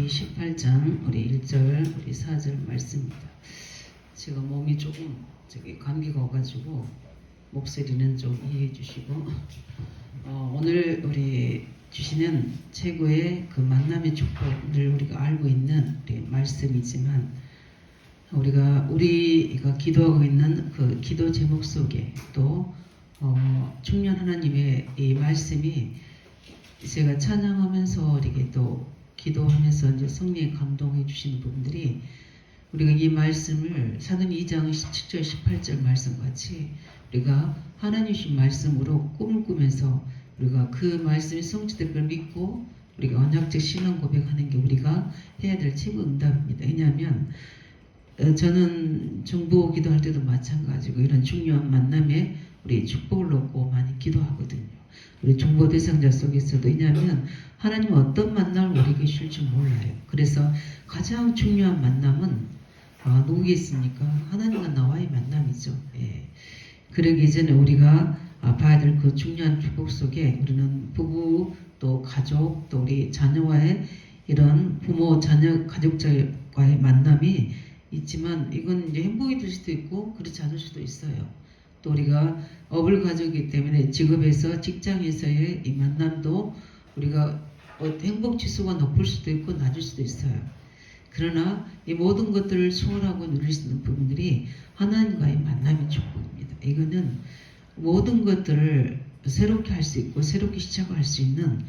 18장 우리 1절 우리 4절 말씀입니다. 제가 몸이 조금 감기가 와가지고 목소리는 좀 이해해 주시고 오늘 우리 주시는 최고의 그 만남의 축복을 우리가 알고 있는 우리 말씀이지만 우리가 기도하고 있는 그 기도 제목 속에 또 청년 하나님의 이 말씀이 제가 찬양하면서 이렇게 또 기도하면서 이제 성령이 감동해 주시는 부분들이 우리가 이 말씀을 사도행 2장 17절 18절 말씀같이 우리가 하나님 주신 말씀으로 꿈을 꾸면서 우리가 그 말씀이 성취될 걸 믿고 우리가 언약적 신앙 고백하는 게 우리가 해야 될 최고 응답입니다. 왜냐하면 저는 정보 기도할 때도 마찬가지고 이런 중요한 만남에 우리 축복을 얻고 많이 기도하거든요. 우리 정보 대상자 속에서도. 왜냐하면 하나님은 어떤 만남을 우리에게 주실지 몰라요. 그래서 가장 중요한 만남은 누구겠습니까? 하나님과 나와의 만남이죠. 예. 그러기 전에 우리가 봐야 될 그 중요한 축복 속에 우리는 부부 또 가족 또 우리 자녀와의 이런 부모 자녀 가족자와의 만남이 있지만 이건 이제 행복이 될 수도 있고 그렇지 않을 수도 있어요. 또 우리가 어불 가족이기 때문에 직업에서 직장에서의 이 만남도 우리가 행복 지수가 높을 수도 있고 낮을 수도 있어요. 그러나 이 모든 것들을 소홀하고 누릴 수 있는 부분들이 하나님과의 만남의 축복입니다. 이거는 모든 것들을 새롭게 할 수 있고 새롭게 시작할 수 있는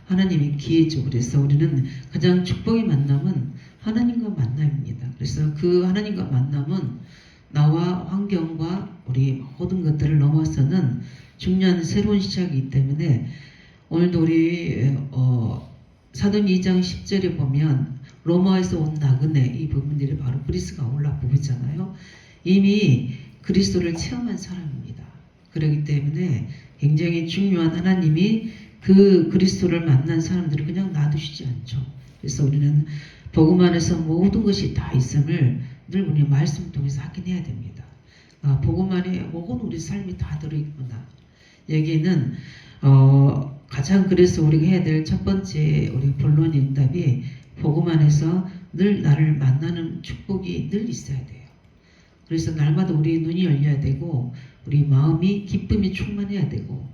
하나님의 기회죠. 그래서 우리는 가장 축복의 만남은 하나님과 만남입니다. 그래서 그 하나님과 만남은 나와 환경과 우리 모든 것들을 넘어서는 중요한 새로운 시작이기 때문에 오늘도 우리 사도행 2장 10절에 보면 로마에서 온 나그네 이 부분들이 바로 그리스도가 올라 부부잖아요. 이미 그리스도를 체험한 사람입니다. 그렇기 때문에 굉장히 중요한 하나님이 그 그리스도를 만난 사람들을 그냥 놔두시지 않죠. 그래서 우리는 복음 안에서 모든 것이 다 있음을 늘 우리 말씀을 통해서 확인해야 됩니다. 복음 안에 모든 우리 삶이 다 들어있구나. 여기에는 가장 그래서 우리가 해야 될 첫 번째 우리 본론 응답이 복음 안에서 늘 나를 만나는 축복이 늘 있어야 돼요. 그래서 날마다 우리 눈이 열려야 되고 우리 마음이 기쁨이 충만해야 되고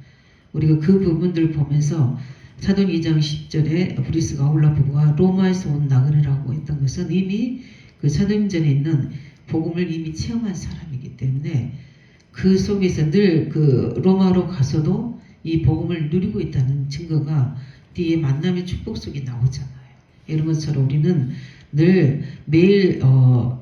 우리가 그 부분들을 보면서 사도행 2장 10절에 브리스가 아울라 부부가 로마에서 온 나그네라고 했던 것은 이미 그 사도행전에 있는 복음을 이미 체험한 사람이기 때문에 그 속에서 늘 그 로마로 가서도 이 복음을 누리고 있다는 증거가 뒤에 만남의 축복 속에 나오잖아요. 이런 것처럼 우리는 늘 매일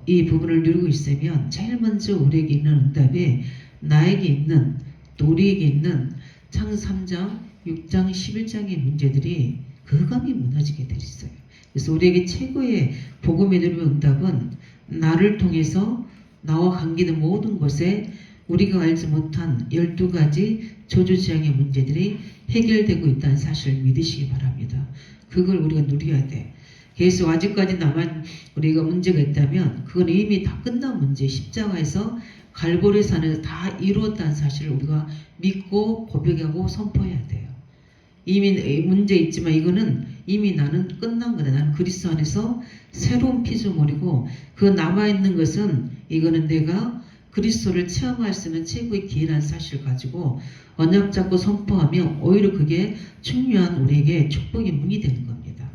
이 부분을 누리고 있으면 제일 먼저 우리에게 있는 응답이 나에게 있는 또 우리에게 있는 창세기 3장 6장 11장의 문제들이 거감이 무너지게 돼 있어요. 그래서 우리에게 최고의 복음의 누리는 응답은 나를 통해서 나와 관계된 모든 것에 우리가 알지 못한 12가지 저주지향의 문제들이 해결되고 있다는 사실을 믿으시기 바랍니다. 그걸 우리가 누려야 돼. 그래서 아직까지 우리가 문제가 있다면 그건 이미 다 끝난 문제, 십자가에서 갈보리산에서 다 이루었다는 사실을 우리가 믿고 고백하고 선포해야 돼요. 이미 문제 있지만 이거는 이미 나는 끝난 거다. 나는 그리스도 안에서 새로운 피조물이고 그 남아있는 것은 이거는 내가 그리스도를 체험할 수 있는 최고의 기회라는 사실을 가지고 언약 잡고 선포하면 오히려 그게 중요한 우리에게 축복의 문이 되는 겁니다.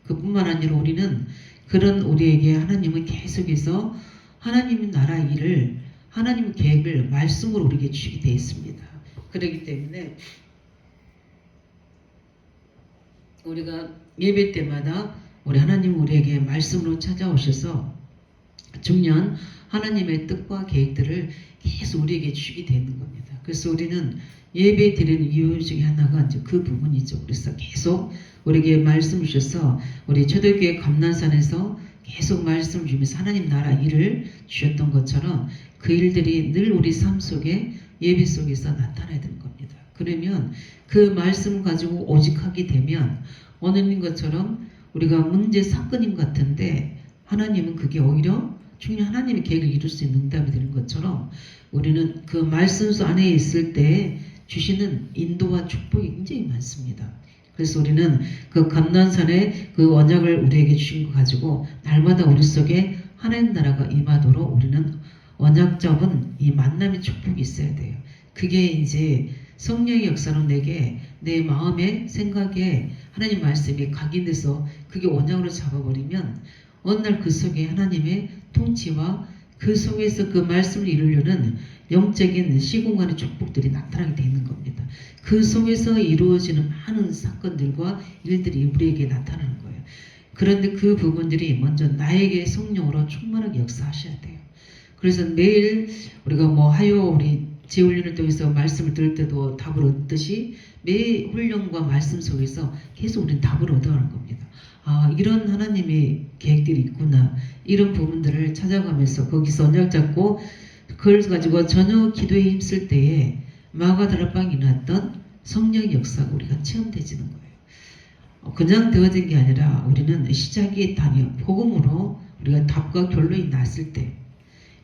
그뿐만 아니라 우리는 그런 우리에게 하나님은 계속해서 하나님의 나라 일을 하나님의 계획을 말씀으로 우리에게 주시게 되어 있습니다. 그렇기 때문에 우리가 예배 때마다 우리 하나님 우리에게 말씀으로 찾아오셔서 중요한 하나님의 뜻과 계획들을 계속 우리에게 주시게 되는 겁니다. 그래서 우리는 예배 드리는 이유 중에 하나가 이제 그 부분이죠. 그래서 계속 우리에게 말씀 주셔서 우리 초대교회 감난산에서 계속 말씀 주면서 하나님 나라 일을 주셨던 것처럼 그 일들이 늘 우리 삶 속에 예배 속에서 나타나야 되는 겁니다. 그러면 그 말씀 가지고 오직하게 되면 오늘인 것처럼 우리가 문제 사건인 것 같은데 하나님은 그게 오히려 중요한 하나님의 계획을 이룰 수 있는 응답이 되는 것처럼 우리는 그 말씀수 안에 있을 때 주시는 인도와 축복이 굉장히 많습니다. 그래서 우리는 그 감난산의 그 언약을 우리에게 주신 거 가지고 날마다 우리 속에 하나님 나라가 임하도록 우리는 언약 잡은 이 만남의 축복이 있어야 돼요. 그게 이제 성령의 역사로 내게 내 마음에 생각에 하나님 말씀이 각인돼서 그게 언약으로 잡아버리면 어느 날 그 속에 하나님의 통치와 그 속에서 그 말씀을 이루려는 영적인 시공간의 축복들이 나타나게 되어 있는 겁니다. 그 속에서 이루어지는 많은 사건들과 일들이 우리에게 나타나는 거예요. 그런데 그 부분들이 먼저 나에게 성령으로 충만하게 역사하셔야 돼요. 그래서 매일 우리가 하여 우리 재훈련을 통해서 말씀을 들을 때도 답을 얻듯이 매 훈련과 말씀 속에서 계속 우리는 답을 얻어가는 겁니다. 아, 이런 하나님의 계획들이 있구나. 이런 부분들을 찾아가면서 거기서 언약 잡고 그걸 가지고 전혀 기도에 힘쓸 때에 마가다락방이 났던 성령의 역사가 우리가 체험되지는 거예요. 그냥 되어진 게 아니라 우리는 시작이 단위요. 복음으로 우리가 답과 결론이 났을 때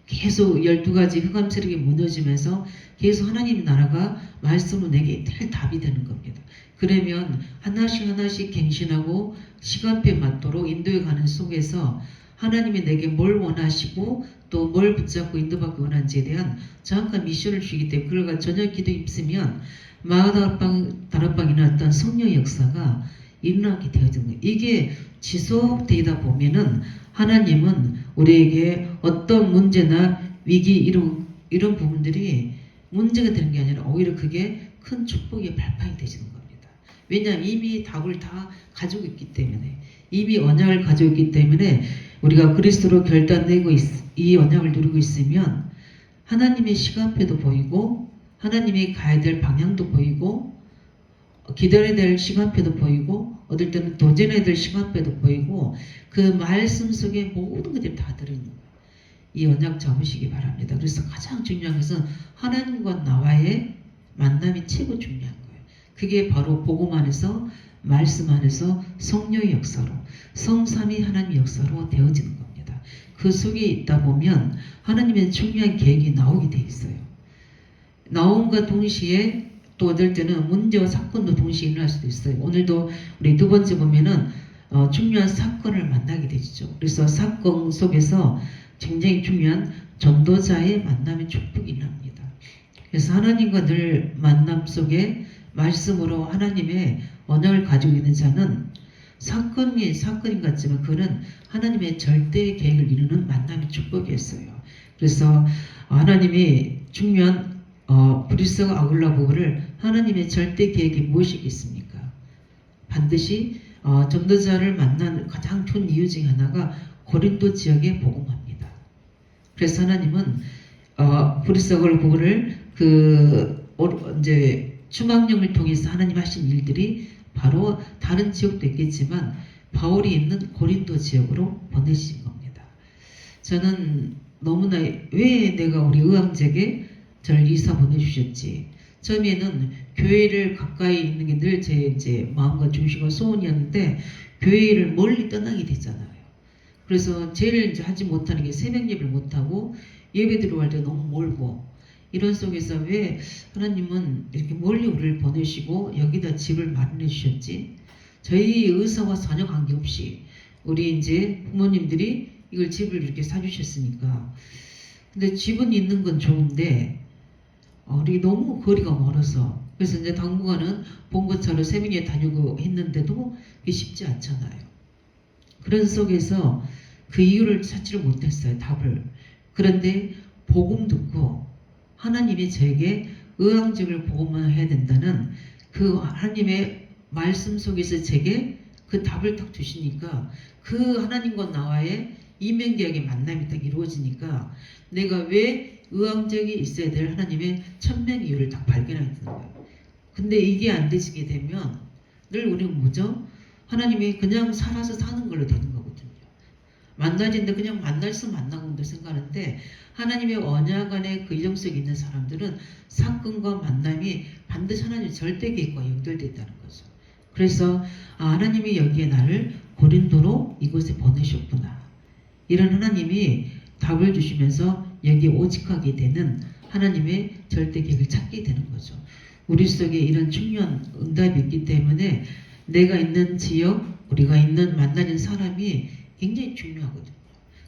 계속 12가지 흑암세력이 무너지면서 계속 하나님 나라가 말씀으로 내게 될 답이 되는 겁니다. 그러면 하나씩 하나씩 갱신하고 시간표에 맞도록 인도에 가는 속에서 하나님이 내게 뭘 원하시고 또 뭘 붙잡고 인도받기 원하는지에 대한 정확한 미션을 주기 때문에 그걸 저녁 기도 입으면 마가다락방이나 어떤 성령의 역사가 일어나게 되어지는 거예요. 이게 지속되다 보면은 하나님은 우리에게 어떤 문제나 위기 이런 부분들이 문제가 되는 게 아니라 오히려 그게 큰 축복의 발판이 되시는 겁니다. 왜냐하면 이미 답을 다 가지고 있기 때문에 이미 언약을 가지고 있기 때문에 우리가 그리스도로 결단되고 이 언약을 누리고 있으면 하나님의 시간표도 보이고 하나님이 가야 될 방향도 보이고 기다려야 될 시간표도 보이고 어떨 때는 도전해야 될 시간표도 보이고 그 말씀 속에 모든 것들이 다 들어있는 거예요. 이 언약 잡으시기 바랍니다. 그래서 가장 중요한 것은 하나님과 나와의 만남이 최고 중요한 거예요. 그게 바로 복음 안에서 말씀 안에서 성령의 역사로 성삼위 하나님의 역사로 되어지는 겁니다. 그 속에 있다 보면 하나님의 중요한 계획이 나오게 돼 있어요. 나옴과 동시에 또 어떨 때는 문제와 사건도 동시에 일어날 수도 있어요. 오늘도 우리 두 번째 보면은 중요한 사건을 만나게 되죠. 그래서 사건 속에서 굉장히 중요한 전도자의 만남의 축복이 일어납니다. 그래서 하나님과 늘 만남 속에 말씀으로 하나님의 언약을 가지고 있는 자는 사건이 사건인 것 같지만 그거는 하나님의 절대 계획을 이루는 만남의 축복이었어요. 그래서 하나님이 중요한 브리스가 아굴라 부부를 하나님의 절대 계획이 무엇이겠습니까? 반드시 전도자를 만난 가장 큰 이유 중에 하나가 고린도 지역에 복음합니다. 그래서 하나님은 브리스 아굴라 부부를 이제 추망령을 통해서 하나님 하신 일들이 바로 다른 지역도 있겠지만 바울이 있는 고린도 지역으로 보내신 겁니다. 저는 너무나 왜 내가 우리 의왕제에 저를 이사 보내주셨지. 처음에는 교회를 가까이 있는 게 늘 제 이제 마음과 중심과 소원이었는데 교회를 멀리 떠나게 되잖아요. 그래서 제일 이제 하지 못하는 게 새벽 예배를 못하고 예배 들어갈 때 너무 멀고 이런 속에서 왜 하나님은 이렇게 멀리 우리를 보내시고 여기다 집을 마련해 주셨지? 저희 의사와 전혀 관계없이 우리 이제 부모님들이 이걸 집을 이렇게 사주셨으니까 근데 집은 있는 건 좋은데 우리 너무 거리가 멀어서 그래서 이제 당분간은 본거처럼 세미나에 다니고 했는데도 그게 쉽지 않잖아요. 그런 속에서 그 이유를 찾지를 못했어요. 답을. 그런데 복음 듣고 하나님이 저에게 의왕직을 복음만 해야 된다는 그 하나님의 말씀 속에서 제게 그 답을 딱 주시니까 그 하나님과 나와의 이면계약의 만남이 딱 이루어지니까 내가 왜 의왕적이 있어야 될 하나님의 천명 이유를 딱 발견하게 되는 거예요. 근데 이게 안 되시게 되면 늘 우리는 뭐죠? 하나님이 그냥 살아서 사는 걸로 되는 거거든요. 만나진데 그냥 만날수 만나고 생각하는데 하나님의 언약 안에 그 이정 속에 있는 사람들은 사건과 만남이 반드시 하나님의 절대 계획과 연결됐다는 거죠. 그래서 하나님이 여기에 나를 고린도로 이곳에 보내셨구나. 이런 하나님이 답을 주시면서 여기에 오직하게 되는 하나님의 절대 계획을 찾게 되는 거죠. 우리 속에 이런 중요한 응답이 있기 때문에 내가 있는 지역, 우리가 있는 만나는 사람이 굉장히 중요하거든요.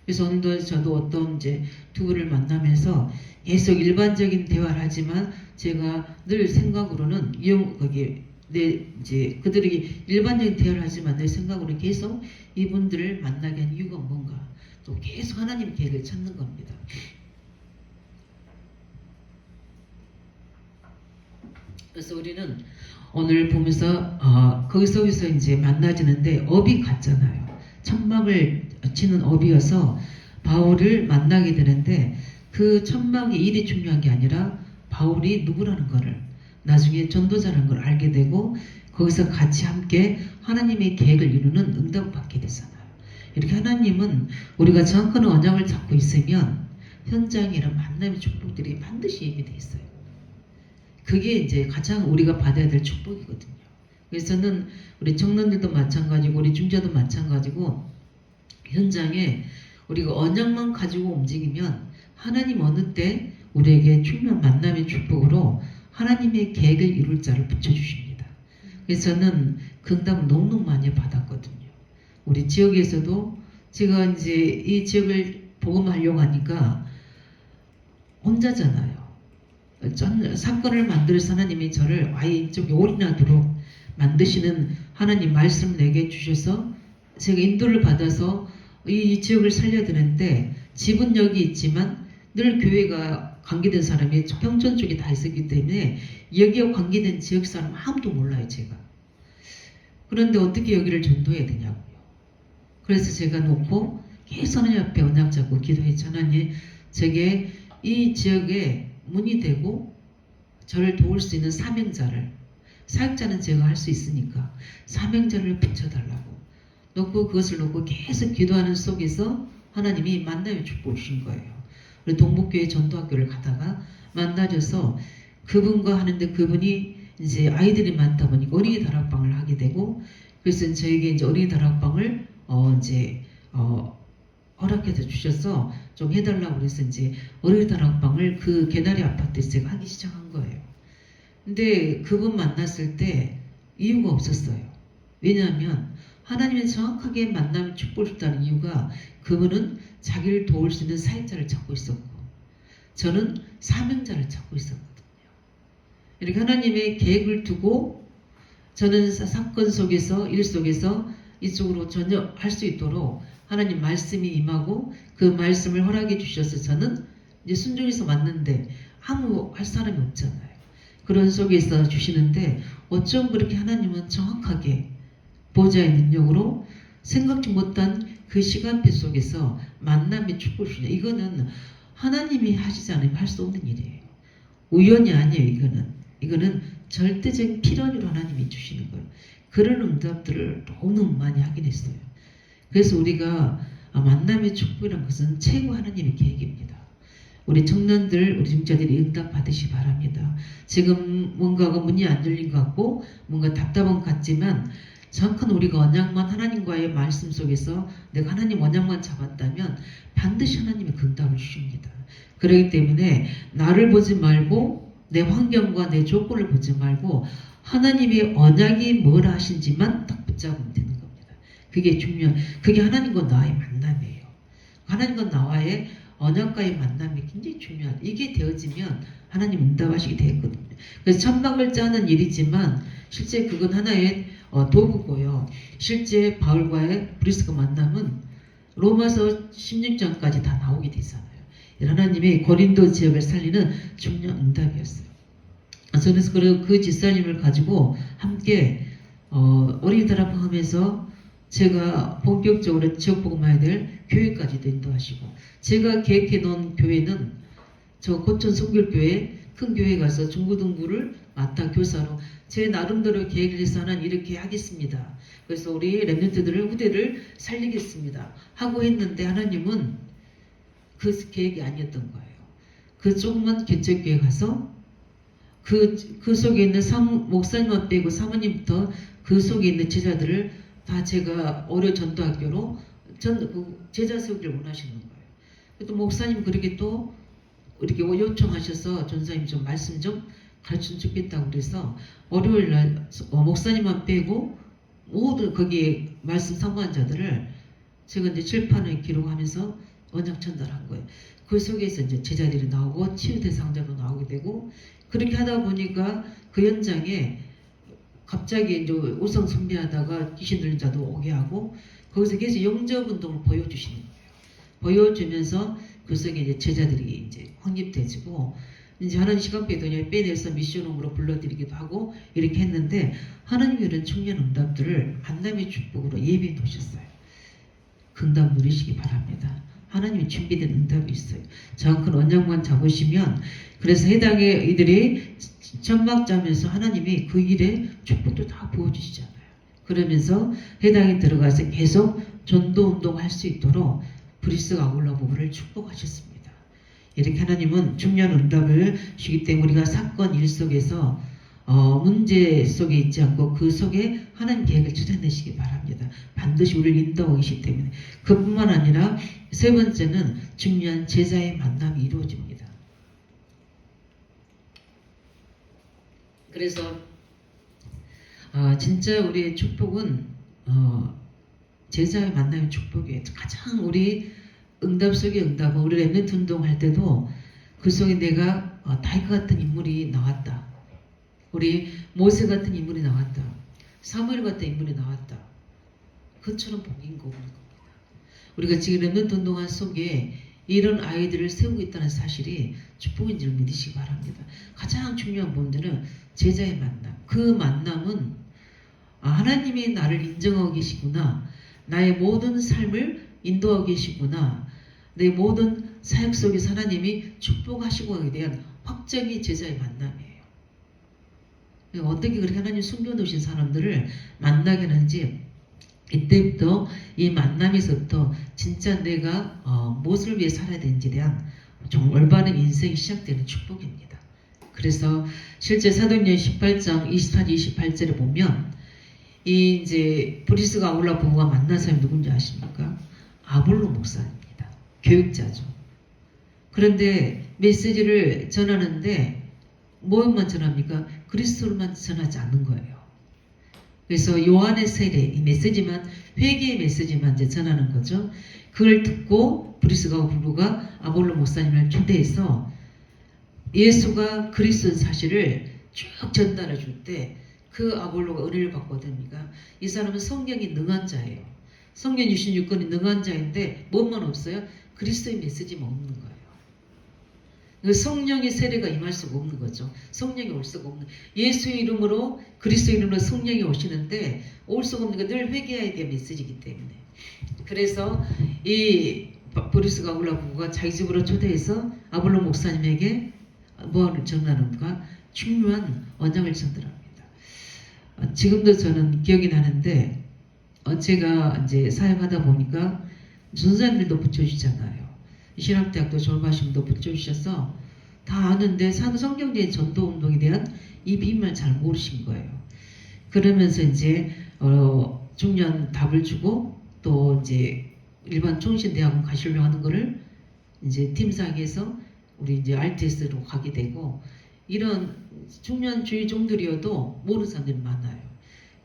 그래서 오늘도 저도 어떤 이제 두 분을 만나면서 계속 일반적인 대화를 하지만 제가 늘 생각으로는 거기 내 이제 그들이 일반적인 대화를 하지만 내 생각으로는 계속 이분들을 만나게 한 이유가 뭔가 또 계속 하나님의 계획을 찾는 겁니다. 그래서 우리는 오늘 보면서 거기서 이제 만나지는데 업이 같잖아요. 천막을 치는 업이어서 바울을 만나게 되는데 그 천막의 일이 중요한 게 아니라 바울이 누구라는 것을 나중에 전도자라는 걸 알게 되고 거기서 같이 함께 하나님의 계획을 이루는 응답을 받게 되잖아요. 이렇게 하나님은 우리가 정확한 언약을 잡고 있으면 현장에 이런 만남의 축복들이 반드시 예비되어 있어요. 그게 이제 가장 우리가 받아야 될 축복이거든요. 그래서는 우리 청년들도 마찬가지고 우리 중자도 마찬가지고 현장에 우리가 언약만 가지고 움직이면 하나님 어느 때 우리에게 중요한 만남의 축복으로 하나님의 계획을 이룰 자를 붙여주십니다. 그래서 저는 그 응답을 너무너무 많이 받았거든요. 우리 지역에서도 제가 이제 이 지역을 복음하려고 하니까 혼자잖아요. 사건을 만들어서 하나님이 저를 아예 이쪽에 올인하도록 만드시는 하나님 말씀을 내게 주셔서 제가 인도를 받아서 이 지역을 살려야 되는데 집은 여기 있지만 늘 교회가 관계된 사람이 평촌 쪽에 다 있었기 때문에 여기와 관계된 지역 사람 아무도 몰라요 제가. 그런데 어떻게 여기를 전도해야 되냐고요. 그래서 제가 놓고 계속 하나님 앞에 언약 잡고 기도했죠. 하나님 제게 이 지역에 문이 되고 저를 도울 수 있는 사명자를, 사역자는 제가 할 수 있으니까 사명자를 붙여달라고 놓고 그것을 놓고 계속 기도하는 속에서 하나님이 만남의 축복을 주신 거예요. 우리 동북교회 전도학교를 가다가 만나줘서 그분과 하는데 그분이 이제 아이들이 많다 보니까 어린이 다락방을 하게 되고 그래서 저에게 이제 어린이 다락방을 허락해서 주셔서 좀 해달라고 그래서 이제 어린이 다락방을 그 개나리 아파트에서 제가 하기 시작한 거예요. 근데 그분 만났을 때 이유가 없었어요. 왜냐하면 하나님의 정확하게 만남을 축복을 줬다는 이유가 그분은 자기를 도울 수 있는 사역자를 찾고 있었고 저는 사명자를 찾고 있었거든요. 이렇게 하나님의 계획을 두고 저는 사건 속에서 일 속에서 이쪽으로 전역할 수 있도록 하나님 말씀이 임하고 그 말씀을 허락해 주셔서 저는 이제 순종해서 왔는데 아무 할 사람이 없잖아요. 그런 속에서 주시는데 어쩜 그렇게 하나님은 정확하게 보좌의 능력으로 생각지 못한 그 시간표 속에서 만남의 축복을 주냐. 이거는 하나님이 하시지 않으면 할 수 없는 일이에요. 우연이 아니에요. 이거는 절대적인 필연으로 하나님이 주시는 거예요. 그런 응답들을 너무 많이 하긴 했어요. 그래서 우리가 만남의 축복이라는 것은 최고 하나님의 계획입니다. 우리 청년들, 우리 중자들이 응답 받으시 바랍니다. 지금 뭔가가 문이 안 열린 것 같고 뭔가 답답한 것 같지만 정확한 우리가 언약만 하나님과의 말씀 속에서 내가 하나님 언약만 잡았다면 반드시 하나님의 응답을 주십니다. 그렇기 때문에 나를 보지 말고 내 환경과 내 조건을 보지 말고 하나님의 언약이 뭐라 하신지만 딱 붙잡으면 되는 겁니다. 그게 중요한, 그게 하나님과 나의 만남이에요. 하나님과 나와의 언약과의 만남이 굉장히 중요한, 이게 되어지면 하나님 응답하시게 되거든요. 그래서 천막을 짜는 일이지만 실제 그건 하나의 도구고요. 실제 바울과의 브리스가 만남은 로마서 16장까지 다 나오게 되잖아요. 하나님의 고린도 지역을 살리는 중요한 응답이었어요. 그래서 그 집사님을 가지고 함께 어린이 다락방 하면서 제가 본격적으로 지역 복음해야 될 교회까지도 인도하시고 제가 계획해 놓은 교회는 저 고천 성결교회 큰 교회 가서 중고등부를 맡아 교사로 제 나름대로 계획을 해서 는 이렇게 하겠습니다. 그래서 우리 랩런트들을 후대를 살리겠습니다. 하고 했는데 하나님은 그 계획이 아니었던 거예요. 그 조그만 개척교회 가서 그 속에 있는 목사님만 빼고 사모님부터 그 속에 있는 제자들을 다 제가 어려 전도학교로 제자 세우기를 원하시는 거예요. 또 목사님 그렇게 또 이렇게 요청하셔서 전사님 좀 말씀 좀 가르치면 좋겠다고 그래서 월요일 날 목사님만 빼고 모든 거기에 말씀 사모한 자들을 제가 이제 칠판에 기록하면서 언약 전달한 거예요. 그 속에서 이제 제자들이 나오고 치유 대상자로 나오게 되고 그렇게 하다 보니까 그 현장에 갑자기 이제 우상 숭배하다가 귀신 들린 자도 오게 하고 거기서 계속 영접 운동을 보여주시는 거예요. 보여주면서 그 속에 이제 제자들이 이제 확립되지고 이제 하나님 시간표에 빼내서 미션홈으로 불러드리기도 하고 이렇게 했는데 하나님이 이런 청년 응답들을 만남의 축복으로 예비해 놓으셨어요. 그 응답 누리시기 바랍니다. 하나님이 준비된 응답이 있어요. 정확한 언약만 잡으시면 그래서 해당의 이들이 천막자면서 하나님이 그 일에 축복도 다 부어주시잖아요. 그러면서 해당에 들어가서 계속 전도 운동할 수 있도록 브리스 아울러 부부를 축복하셨습니다. 이렇게 하나님은 중요한 응답을 주기 때문에 우리가 사건 일 속에서 문제 속에 있지 않고 그 속에 하나님 계획을 찾아내시기 바랍니다. 반드시 우리를 인도하고 계시기 때문에 그뿐만 아니라 세 번째는 중요한 제자의 만남이 이루어집니다. 그래서 진짜 우리의 축복은 제자의 만남의 축복이에요. 가장 우리 응답 속의 응답은 우리 랩런트 운동할 때도 그 속에 내가 다윗 같은 인물이 나왔다. 우리 모세 같은 인물이 나왔다. 사무엘 같은 인물이 나왔다. 그처럼 복인 거 없는 겁니다. 우리가 지금 랩런트 운동한 속에 이런 아이들을 세우고 있다는 사실이 축복인 줄 믿으시기 바랍니다. 가장 중요한 문제는 제자의 만남. 그 만남은 하나님이 나를 인정하고 계시구나. 나의 모든 삶을 인도하고 계시구나. 내 모든 사역 속에서 하나님이 축복하시고에 대한 확정이 제자의 만남이에요. 어떻게 그렇게 하나님 숨겨놓으신 사람들을 만나게 하는지 이때부터 이 만남에서부터 진짜 내가 무엇을 위해 살아야 되는지에 대한 좀 올바른 인생이 시작되는 축복입니다. 그래서 실제 사도행전 18장 24, 28절에 보면 이 이제 브리스가 아울러 부부가 만난 사람이 누군지 아십니까? 아볼로 목사입니다. 교육자죠. 그런데 메시지를 전하는데 뭐만 전합니까? 그리스도로만 전하지 않는 거예요. 그래서 요한의 세례, 이 메시지만, 회개의 메시지만 이제 전하는 거죠. 그걸 듣고 브리스가 부부가 아볼로 목사님을 초대해서 예수가 그리스도 사실을 쭉 전달해 줄 때 그 아볼로가 은혜를 받거든요. 이 사람은 성경이 능한 자예요. 성경 66권이 능한 자인데 뭐만 없어요? 그리스도의 메시지만 없는 거예요. 성령의 세례가 임할 수가 없는 거죠. 성령이 올 수가 없는. 예수의 이름으로 그리스도의 이름으로 성령이 오시는데 올 수가 없는 게 늘 회개해야 될 메시지이기 때문에. 그래서 이 브리스가 아울러 부부가 자기 집으로 초대해서 아볼로 목사님에게 뭐를 전하는가? 중요한 언약을 전달합니다. 지금도 저는 기억이 나는데 제가 이제 사역하다 보니까 전사님들도 붙여주잖아요. 신학대학도 졸업하시면도 붙여주셔서 다 아는데 성경적인 전도운동에 대한 이 비밀을 잘 모르신 거예요. 그러면서 이제 중요한 답을 주고 또 이제 일반 총신대학원 가시려고 하는 거를 이제 팀사기에서 우리 이제 RTS로 가게 되고 이런 중요한 주의 종들이어도 모르는 사람들이 많아요.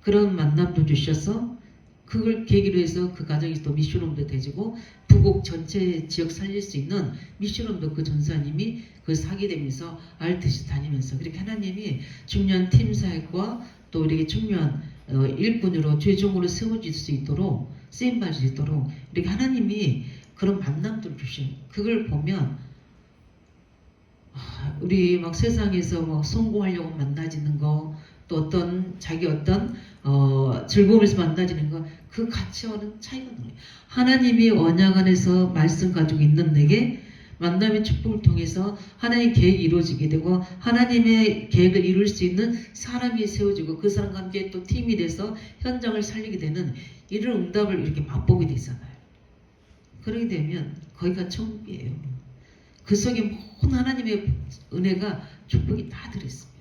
그런 만남도 주셔서 그걸 계기로 해서 그 가정이 또 미션홈도 되지고 부곡 전체 지역 살릴 수 있는 미션홈도 그 전사님이 그 사게 되면서 RTC 다니면서 그렇게 하나님이 중요한 팀 사역과 또 이렇게 중요한 일꾼으로 최종으로 세워질 수 있도록 쓰임받을 수 있도록 이렇게 하나님이 그런 만남들을 주신 그걸 보면 우리 막 세상에서 막 성공하려고 만나지는 거, 또 어떤 자기 어떤 즐거움에서 만나지는 거, 그 가치와는 차이가 나요. 하나님이 언약 안에서 말씀 가지고 있는 내게 만남의 축복을 통해서 하나님의 계획이 이루어지게 되고 하나님의 계획을 이룰 수 있는 사람이 세워지고 그 사람과 함께 또 팀이 돼서 현장을 살리게 되는 이런 응답을 이렇게 맛보게 되잖아요. 그러게 되면 거기가 천국이에요. 그 속에 모든 하나님의 은혜가 축복이 다 들어있습니다.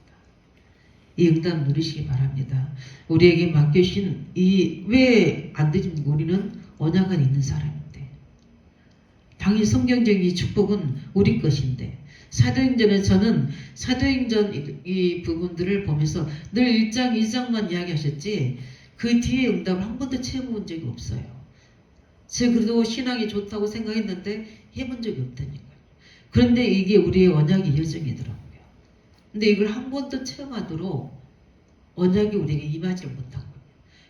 이 응답 누리시기 바랍니다. 우리에게 맡겨주신 이 왜 안 되지? 우리는 언약 안에 있는 사람인데 당연히 성경적인 이 축복은 우리 것인데 사도행전에 저는 사도행전 이 부분들을 보면서 늘 1장 2장만 이야기하셨지 그 뒤에 응답을 한 번도 체험해 본 적이 없어요. 제가 그래도 신앙이 좋다고 생각했는데 해본 적이 없다니까요. 그런데 이게 우리의 언약의 여정이더라고요. 근데 이걸 한 번도 체험하도록 언약이 우리에게 임하지 못한 거예요.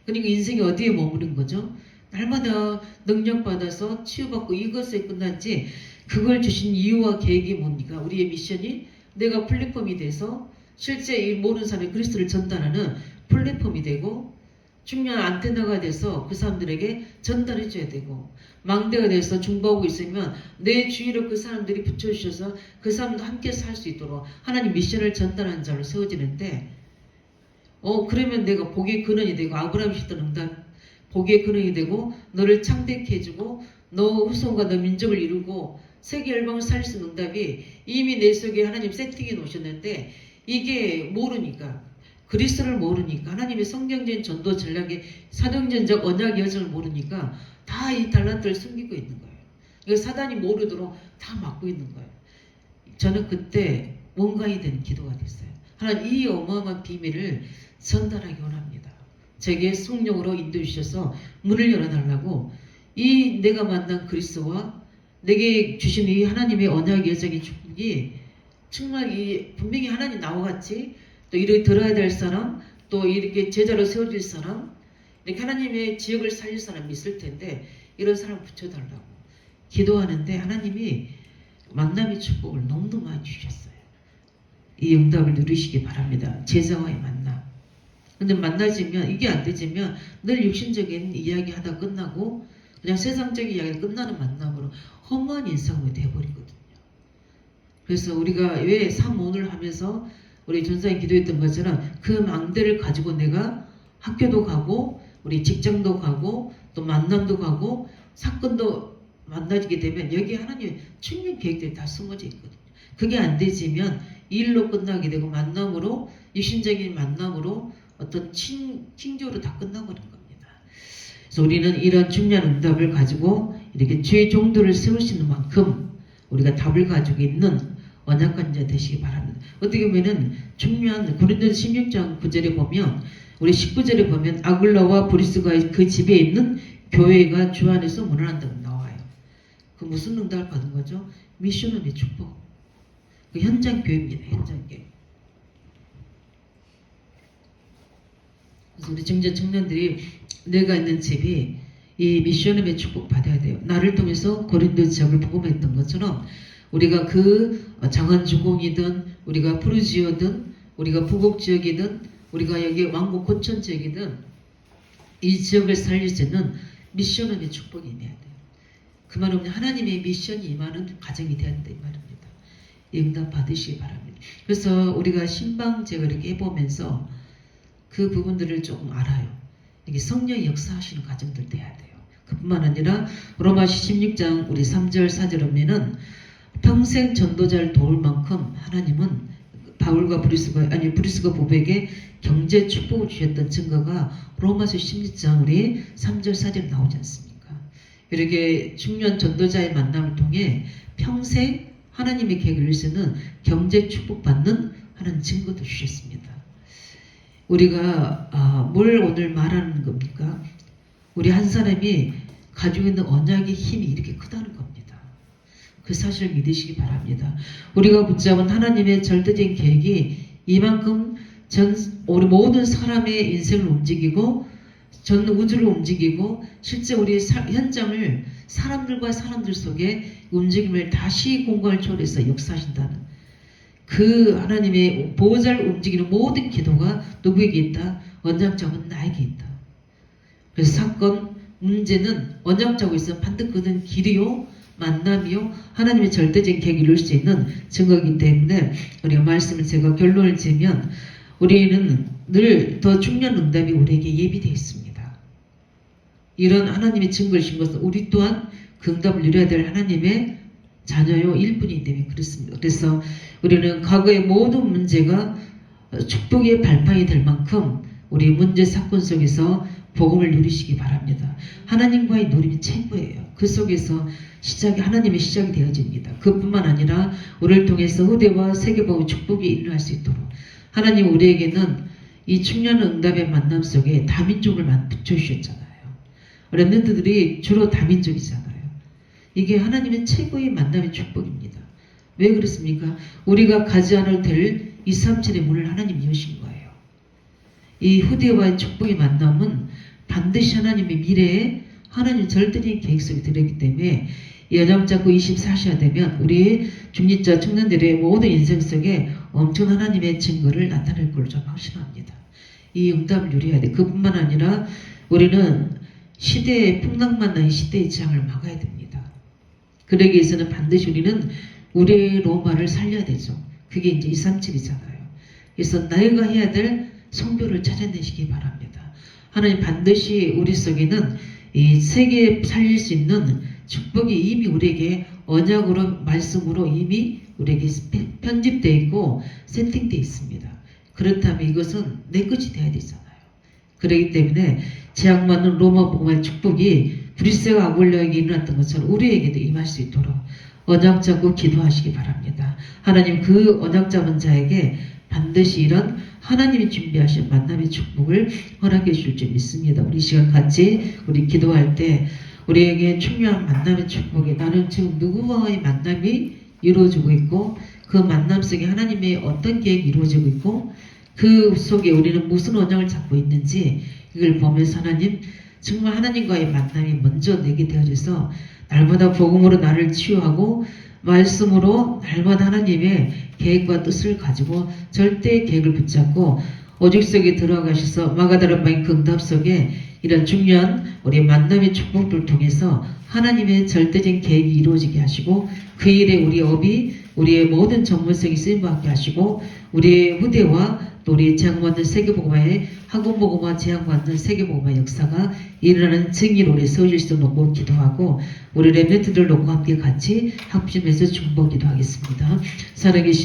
그러니까 인생이 어디에 머무른 거죠? 날마다 능력받아서 치유받고 이것에 끝났지, 그걸 주신 이유와 계획이 뭡니까? 우리의 미션이 내가 플랫폼이 돼서 실제 이 모르는 사람이 그리스도를 전달하는 플랫폼이 되고, 중요한 안테나가 돼서 그 사람들에게 전달해 줘야 되고, 망대가 돼서 중보하고 있으면 내 주위로 그 사람들이 붙여주셔서 그 사람도 함께 살 수 있도록 하나님 미션을 전달하는 자로 세워지는데, 그러면 내가 복의 근원이 되고, 아브라함이 주던 응답 복의 근원이 되고, 너를 창대케 해주고 너 후손과 너 민족을 이루고 세계 열방을 살릴 수 있는 응답이 이미 내 속에 하나님 세팅해 놓으셨는데, 이게 모르니까, 그리스도를 모르니까, 하나님의 성경적인 전도 전략의 사도행전적 언약 여정을 모르니까 다 이 달란트를 숨기고 있는 거예요. 이거 사단이 모르도록 다 막고 있는 거예요. 저는 그때 원가이 된 기도가 됐어요. 하나님, 이 어마어마한 비밀을 전달하기 원합니다. 제게 성령으로 인도해 주셔서 문을 열어달라고, 이 내가 만난 그리스도와 내게 주신 이 하나님의 언약 여정의 축복이 정말 분명히 하나님 나와 같이 또 이렇게 들어야 될 사람, 또 이렇게 제자로 세워질 사람, 이렇게 하나님의 지역을 살릴 사람이 있을 텐데, 이런 사람 붙여달라고 기도하는데 하나님이 만남의 축복을 너무너무 많이 주셨어요. 이 응답을 누리시기 바랍니다. 제자와의 만남. 근데 만나지면, 이게 안 되지면 늘 육신적인 이야기 하다 끝나고 그냥 세상적인 이야기가 끝나는 만남으로 험한 인생이 되어버리거든요. 그래서 우리가 왜 3오늘 하면서 우리 전사님 기도했던 것처럼 그 망대를 가지고 내가 학교도 가고 우리 직장도 가고 또 만남도 가고 사건도 만나지게 되면 여기 하나님의 충분 계획들이 다 숨어져 있거든요. 그게 안 되지면 일로 끝나게 되고, 만남으로, 육신적인 만남으로 어떤 칭조로 다 끝나버린 겁니다. 그래서 우리는 이런 중요한 응답을 가지고 이렇게 주의 종도를 세울 수 있는 만큼 우리가 답을 가지고 있는 언약관 자 되시기 바랍니다. 어떻게 보면은 중요한 고린도서 16장 9절에 보면, 우리 19절에 보면 아굴라와 브리스가 그 집에 있는 교회가 주 안에서 문안한다고 나와요. 그 무슨 응답을 받은 거죠? 미션의 축복. 그 현장 교회입니다. 현장 교회. 그래서 우리 정전 청년들이 내가 있는 집이 이 미션의 축복 받아야 돼요. 나를 통해서 고린도 지역을 복음했던 것처럼 우리가 그 장안주공이든 우리가 푸르지오든 우리가 부곡 지역이든 우리가 여기 왕국 고천 지역이든 이 지역을 살릴 수 있는 미션의 축복이 임해야 돼요. 그 말은 하나님의 미션이 임하는 가정이 돼야 된다 이 말입니다. 이 응답 받으시기 바랍니다. 그래서 우리가 신방제가 이렇게 해보면서 그 부분들을 조금 알아요. 이게 성령이 역사하시는 가정들 돼야 돼요. 그뿐만 아니라 로마시 16장 우리 3절 4절 보면은 평생 전도자를 도울 만큼 하나님은 바울과 브리스가 보백에 경제 축복을 주셨던 증거가 로마서 16장 우리 3절 4절 나오지 않습니까? 이렇게 중요한 전도자의 만남을 통해 평생 하나님의 계획을 이룰 수 있는 경제 축복받는 하나님 증거도 주셨습니다. 우리가 뭘 오늘 말하는 겁니까? 우리 한 사람이 가지고 있는 언약의 힘이 이렇게 크다는 겁니다. 그 사실을 믿으시기 바랍니다. 우리가 붙잡은 하나님의 절대적인 계획이 이만큼 우리 모든 사람의 인생을 움직이고 전 우주를 움직이고 실제 우리 현장을 사람들과 사람들 속에 움직임을 다시 공간을 초월해서 역사하신다는 그 하나님의 보호자를 움직이는 모든 기도가 누구에게 있다? 언약자는 나에게 있다. 그래서 사건, 문제는 언약자고 있으면 반드시 그는 길이요 만남이요 하나님의 절대적인 계획을 이룰 수 있는 증거이기 때문에 우리가 말씀을 제가 결론을 지으면 우리는 늘 더 중요한 응답이 우리에게 예비되어 있습니다. 이런 하나님의 증거를 주신 것은 우리 또한 그 응답을 누려야 될 하나님의 자녀요 일꾼이기 때문에 그렇습니다. 그래서 우리는 과거의 모든 문제가 축복의 발판이 될 만큼 우리 문제 사건 속에서 복음을 누리시기 바랍니다. 하나님과의 누림이 최고예요. 그 속에서 하나님의 시작이 되어집니다. 그뿐만 아니라 우리를 통해서 후대와 세계복음의 축복이 일어날 수 있도록 하나님 우리에게는 이 청년 응답의 만남 속에 다민족을 붙여주셨잖아요. 렘넌트들이 주로 다민족이잖아요. 이게 하나님의 최고의 만남의 축복입니다. 왜 그렇습니까? 우리가 가지 않을 될 237의 문을 하나님이 여신 거예요. 이 후대와의 축복의 만남은 반드시 하나님의 미래에 하나님 절대적인 계획 속에 들어있기 때문에 이 언약 잡고 24시가 되면 우리의 중직자 청년들의 모든 인생 속에 엄청난 하나님의 증거를 나타낼 걸로 좀 확신합니다. 이 응답을 누려야 돼. 그뿐만 아니라 우리는 시대의 풍랑만난 시대의 재앙을 막아야 됩니다. 그러기 위해서는 반드시 우리는 우리의 로마를 살려야 되죠. 그게 이제 237이잖아요. 그래서 나이가 해야 될 성교를 찾아내시기 바랍니다. 하나님 반드시 우리 속에는 이 세계에 살릴 수 있는 축복이 이미 우리에게 언약으로 말씀으로 이미 우리에게 편집되어 있고 세팅되어 있습니다. 그렇다면 이것은 내 것이 돼야 되잖아요. 그렇기 때문에 재앙받는 로마 복음의 축복이 브리스와 아굴레에게 일어났던 것처럼 우리에게도 임할 수 있도록 언약 잡고 기도하시기 바랍니다. 하나님 그 언약 잡은 자에게 반드시 이런 하나님이 준비하신 만남의 축복을 허락해 주실 줄 믿습니다. 우리 시간 같이 우리 기도할 때 우리에게 중요한 만남의 축복이 나는 지금 누구와의 만남이 이루어지고 있고 그 만남 속에 하나님의 어떤 계획이 이루어지고 있고 그 속에 우리는 무슨 언약을 잡고 있는지 이걸 보면서 하나님 정말 하나님과의 만남이 먼저 내게 되어져서 날마다 복음으로 나를 치유하고 말씀으로 날마다 하나님의 계획과 뜻을 가지고 절대 계획을 붙잡고 오직 속에 들어가셔서 마가다락방의 응답 속에 이런 중요한 우리 만남의 축복들을 통해서 하나님의 절대적인 계획이 이루어지게 하시고 그 일에 우리 업이 우리의 모든 전문성이 쓰임받게 하시고 우리의 후대와 또 우리 재앙받는 세계복음화의 학원복음화 재앙받는 세계복음화 역사가 일어나는 증인으로 우리 세워질 수 놓고 기도하고 우리 렘넌트들 놓고 함께 같이 합심해서 중보 기도하겠습니다. 살아계신